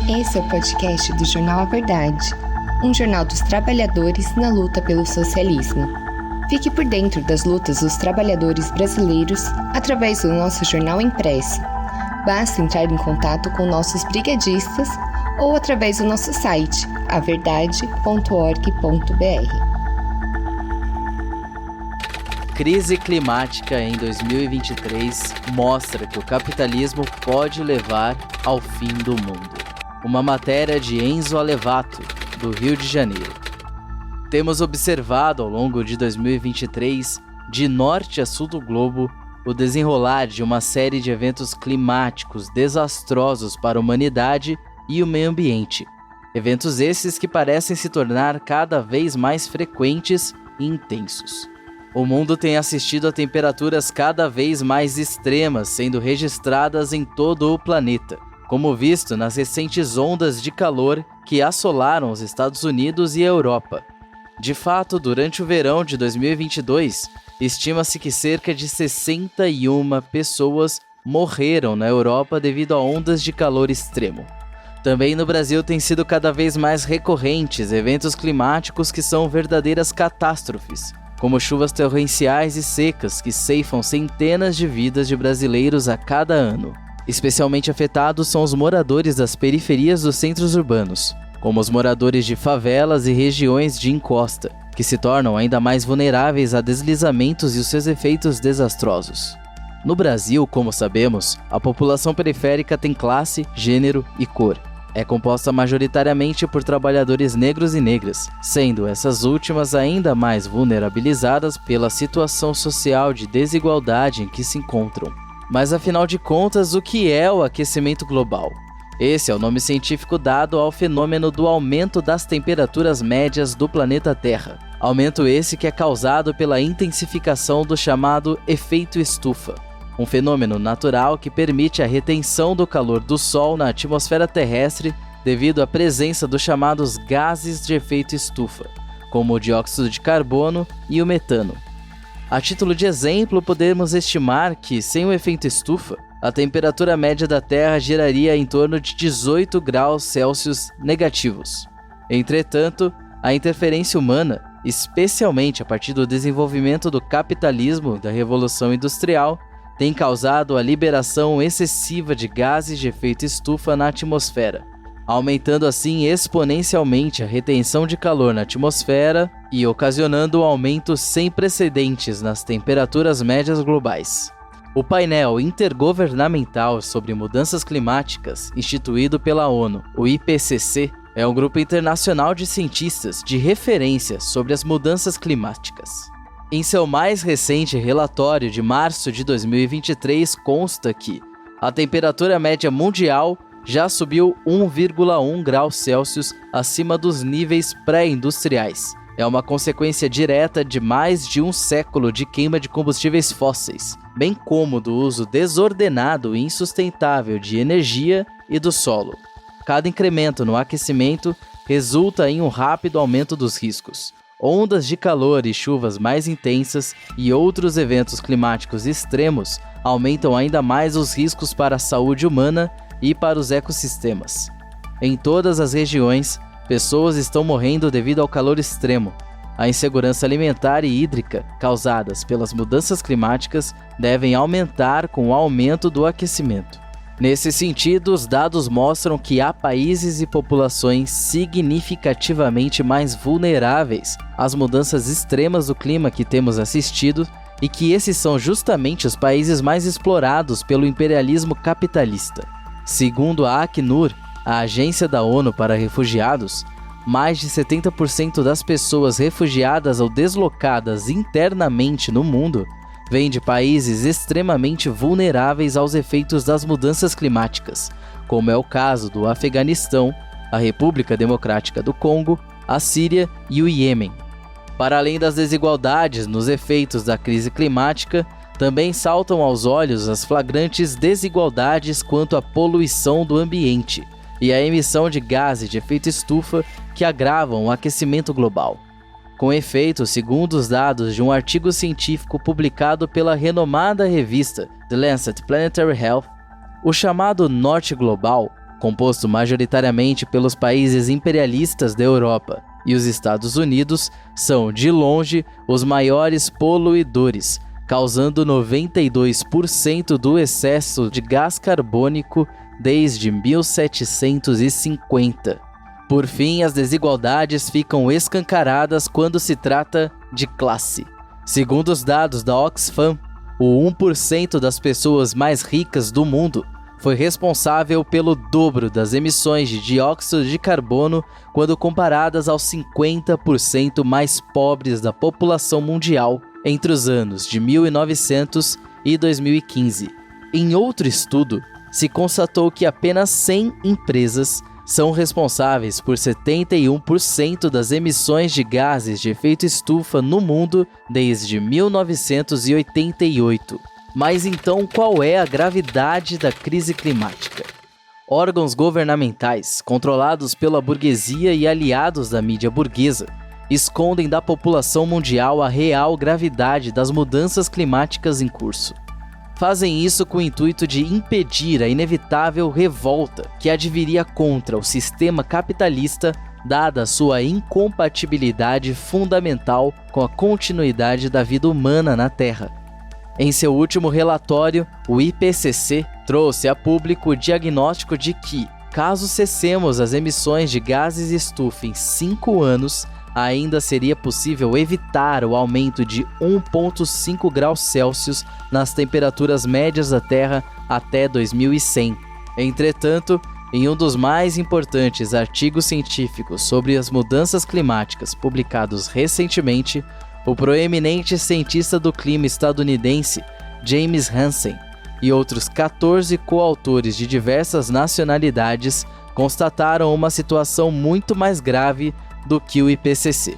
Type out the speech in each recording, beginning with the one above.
Esse é o podcast do Jornal A Verdade, um jornal dos trabalhadores na luta pelo socialismo. Fique por dentro das lutas dos trabalhadores brasileiros através do nosso jornal impresso. Basta entrar em contato com nossos brigadistas ou através do nosso site, averdade.org.br. Crise climática em 2023 mostra que o capitalismo pode levar ao fim do mundo. Uma matéria de Enzo Alevato, do Rio de Janeiro. Temos observado ao longo de 2023, de norte a sul do globo, o desenrolar de uma série de eventos climáticos desastrosos para a humanidade e o meio ambiente. Eventos esses que parecem se tornar cada vez mais frequentes e intensos. O mundo tem assistido a temperaturas cada vez mais extremas sendo registradas em todo o planeta, como visto nas recentes ondas de calor que assolaram os Estados Unidos e a Europa. De fato, durante o verão de 2022, estima-se que cerca de 61 pessoas morreram na Europa devido a ondas de calor extremo. Também no Brasil têm sido cada vez mais recorrentes eventos climáticos que são verdadeiras catástrofes, como chuvas torrenciais e secas que ceifam centenas de vidas de brasileiros a cada ano. Especialmente afetados são os moradores das periferias dos centros urbanos, como os moradores de favelas e regiões de encosta, que se tornam ainda mais vulneráveis a deslizamentos e os seus efeitos desastrosos. No Brasil, como sabemos, a população periférica tem classe, gênero e cor. É composta majoritariamente por trabalhadores negros e negras, sendo essas últimas ainda mais vulnerabilizadas pela situação social de desigualdade em que se encontram. Mas afinal de contas, o que é o aquecimento global? Esse é o nome científico dado ao fenômeno do aumento das temperaturas médias do planeta Terra. Aumento esse que é causado pela intensificação do chamado efeito estufa. Um fenômeno natural que permite a retenção do calor do Sol na atmosfera terrestre devido à presença dos chamados gases de efeito estufa, como o dióxido de carbono e o metano. A título de exemplo, podemos estimar que, sem o efeito estufa, a temperatura média da Terra giraria em torno de 18 graus Celsius negativos. Entretanto, a interferência humana, especialmente a partir do desenvolvimento do capitalismo da Revolução Industrial, tem causado a liberação excessiva de gases de efeito estufa na atmosfera, aumentando assim exponencialmente a retenção de calor na atmosfera e ocasionando um aumento sem precedentes nas temperaturas médias globais. O painel intergovernamental sobre mudanças climáticas, instituído pela ONU, o IPCC, é um grupo internacional de cientistas de referência sobre as mudanças climáticas. Em seu mais recente relatório de março de 2023 consta que a temperatura média mundial já subiu 1,1 graus Celsius acima dos níveis pré-industriais. É uma consequência direta de mais de um século de queima de combustíveis fósseis, bem como do uso desordenado e insustentável de energia e do solo. Cada incremento no aquecimento resulta em um rápido aumento dos riscos. Ondas de calor e chuvas mais intensas e outros eventos climáticos extremos aumentam ainda mais os riscos para a saúde humana e para os ecossistemas. Em todas as regiões, pessoas estão morrendo devido ao calor extremo. A insegurança alimentar e hídrica causadas pelas mudanças climáticas devem aumentar com o aumento do aquecimento. Nesse sentido, os dados mostram que há países e populações significativamente mais vulneráveis às mudanças extremas do clima que temos assistido e que esses são justamente os países mais explorados pelo imperialismo capitalista. Segundo a Acnur, a Agência da ONU para Refugiados, mais de 70% das pessoas refugiadas ou deslocadas internamente no mundo vêm de países extremamente vulneráveis aos efeitos das mudanças climáticas, como é o caso do Afeganistão, a República Democrática do Congo, a Síria e o Iêmen. Para além das desigualdades nos efeitos da crise climática, também saltam aos olhos as flagrantes desigualdades quanto à poluição do ambiente e a emissão de gases de efeito estufa que agravam o aquecimento global. Com efeito, segundo os dados de um artigo científico publicado pela renomada revista The Lancet Planetary Health, o chamado Norte Global composto majoritariamente pelos países imperialistas da Europa e os Estados Unidos, são, de longe, os maiores poluidores, causando 92% do excesso de gás carbônico desde 1750. Por fim, as desigualdades ficam escancaradas quando se trata de classe. Segundo os dados da Oxfam, o 1% das pessoas mais ricas do mundo foi responsável pelo dobro das emissões de dióxido de carbono quando comparadas aos 50% mais pobres da população mundial entre os anos de 1900 e 2015. Em outro estudo, se constatou que apenas 100 empresas são responsáveis por 71% das emissões de gases de efeito estufa no mundo desde 1988. Mas então, qual é a gravidade da crise climática? Órgãos governamentais, controlados pela burguesia e aliados da mídia burguesa, escondem da população mundial a real gravidade das mudanças climáticas em curso. Fazem isso com o intuito de impedir a inevitável revolta que adviria contra o sistema capitalista, dada sua incompatibilidade fundamental com a continuidade da vida humana na Terra. Em seu último relatório, o IPCC trouxe a público o diagnóstico de que, caso cessemos as emissões de gases estufa em 5 anos, ainda seria possível evitar o aumento de 1,5 graus Celsius nas temperaturas médias da Terra até 2100. Entretanto, em um dos mais importantes artigos científicos sobre as mudanças climáticas publicados recentemente, o proeminente cientista do clima estadunidense James Hansen e outros 14 coautores de diversas nacionalidades constataram uma situação muito mais grave do que o IPCC.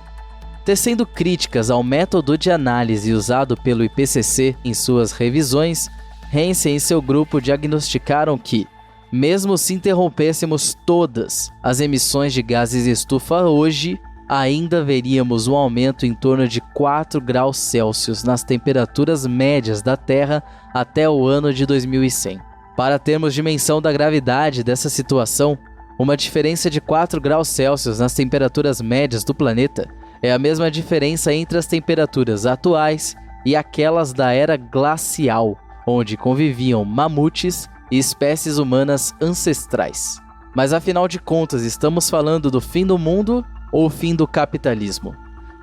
Tecendo críticas ao método de análise usado pelo IPCC em suas revisões, Hansen e seu grupo diagnosticaram que, mesmo se interrompêssemos todas as emissões de gases estufa hoje, ainda veríamos um aumento em torno de 4 graus Celsius nas temperaturas médias da Terra até o ano de 2100. Para termos dimensão da gravidade dessa situação, uma diferença de 4 graus Celsius nas temperaturas médias do planeta é a mesma diferença entre as temperaturas atuais e aquelas da era glacial, onde conviviam mamutes e espécies humanas ancestrais. Mas afinal de contas, estamos falando do fim do mundo ou o fim do capitalismo?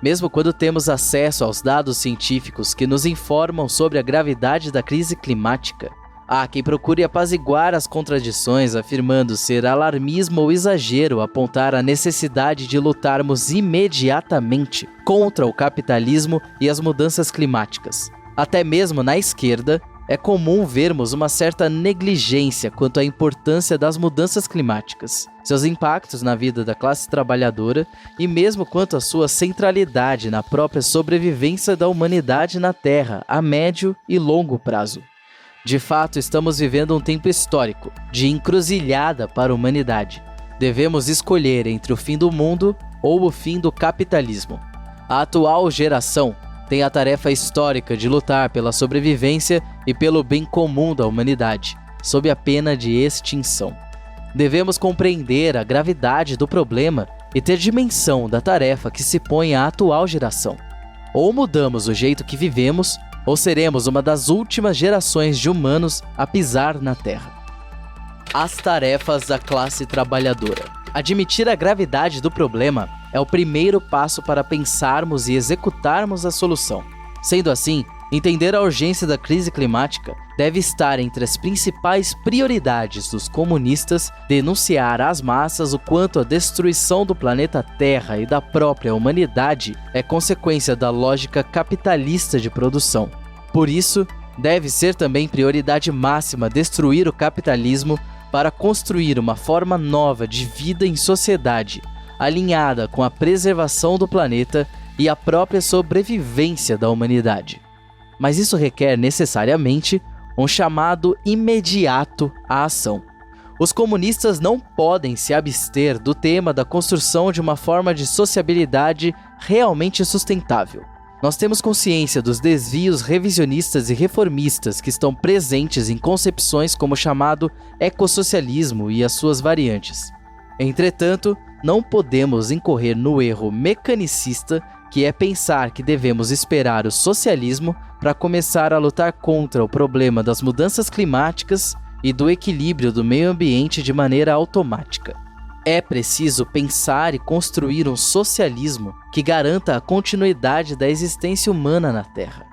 Mesmo quando temos acesso aos dados científicos que nos informam sobre a gravidade da crise climática, há quem procure apaziguar as contradições, afirmando ser alarmismo ou exagero apontar a necessidade de lutarmos imediatamente contra o capitalismo e as mudanças climáticas. Até mesmo na esquerda, é comum vermos uma certa negligência quanto à importância das mudanças climáticas, seus impactos na vida da classe trabalhadora e mesmo quanto à sua centralidade na própria sobrevivência da humanidade na Terra a médio e longo prazo. De fato, estamos vivendo um tempo histórico, de encruzilhada para a humanidade. Devemos escolher entre o fim do mundo ou o fim do capitalismo. A atual geração tem a tarefa histórica de lutar pela sobrevivência e pelo bem comum da humanidade, sob a pena de extinção. Devemos compreender a gravidade do problema e ter dimensão da tarefa que se põe à atual geração. Ou mudamos o jeito que vivemos, ou seremos uma das últimas gerações de humanos a pisar na Terra. As tarefas da classe trabalhadora. Admitir a gravidade do problema é o primeiro passo para pensarmos e executarmos a solução. Sendo assim, entender a urgência da crise climática deve estar entre as principais prioridades dos comunistas, denunciar às massas o quanto a destruição do planeta Terra e da própria humanidade é consequência da lógica capitalista de produção. Por isso, deve ser também prioridade máxima destruir o capitalismo para construir uma forma nova de vida em sociedade, alinhada com a preservação do planeta e a própria sobrevivência da humanidade. Mas isso requer necessariamente um chamado imediato à ação. Os comunistas não podem se abster do tema da construção de uma forma de sociabilidade realmente sustentável. Nós temos consciência dos desvios revisionistas e reformistas que estão presentes em concepções como o chamado ecossocialismo e as suas variantes. Entretanto, não podemos incorrer no erro mecanicista que é pensar que devemos esperar o socialismo para começar a lutar contra o problema das mudanças climáticas e do equilíbrio do meio ambiente de maneira automática. É preciso pensar e construir um socialismo que garanta a continuidade da existência humana na Terra.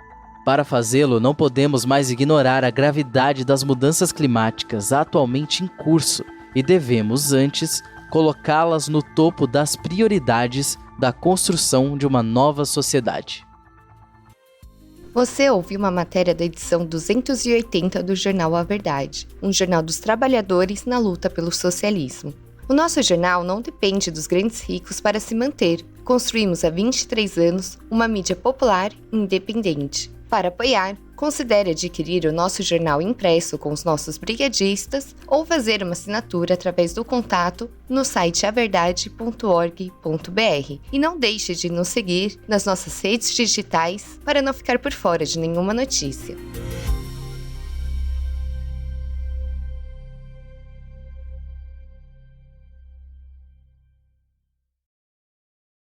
Para fazê-lo, não podemos mais ignorar a gravidade das mudanças climáticas atualmente em curso e devemos, antes, colocá-las no topo das prioridades da construção de uma nova sociedade. Você ouviu uma matéria da edição 280 do jornal A Verdade, um jornal dos trabalhadores na luta pelo socialismo. O nosso jornal não depende dos grandes ricos para se manter. Construímos há 23 anos uma mídia popular e independente. Para apoiar, considere adquirir o nosso jornal impresso com os nossos brigadistas ou fazer uma assinatura através do contato no site averdade.org.br. E não deixe de nos seguir nas nossas redes digitais para não ficar por fora de nenhuma notícia.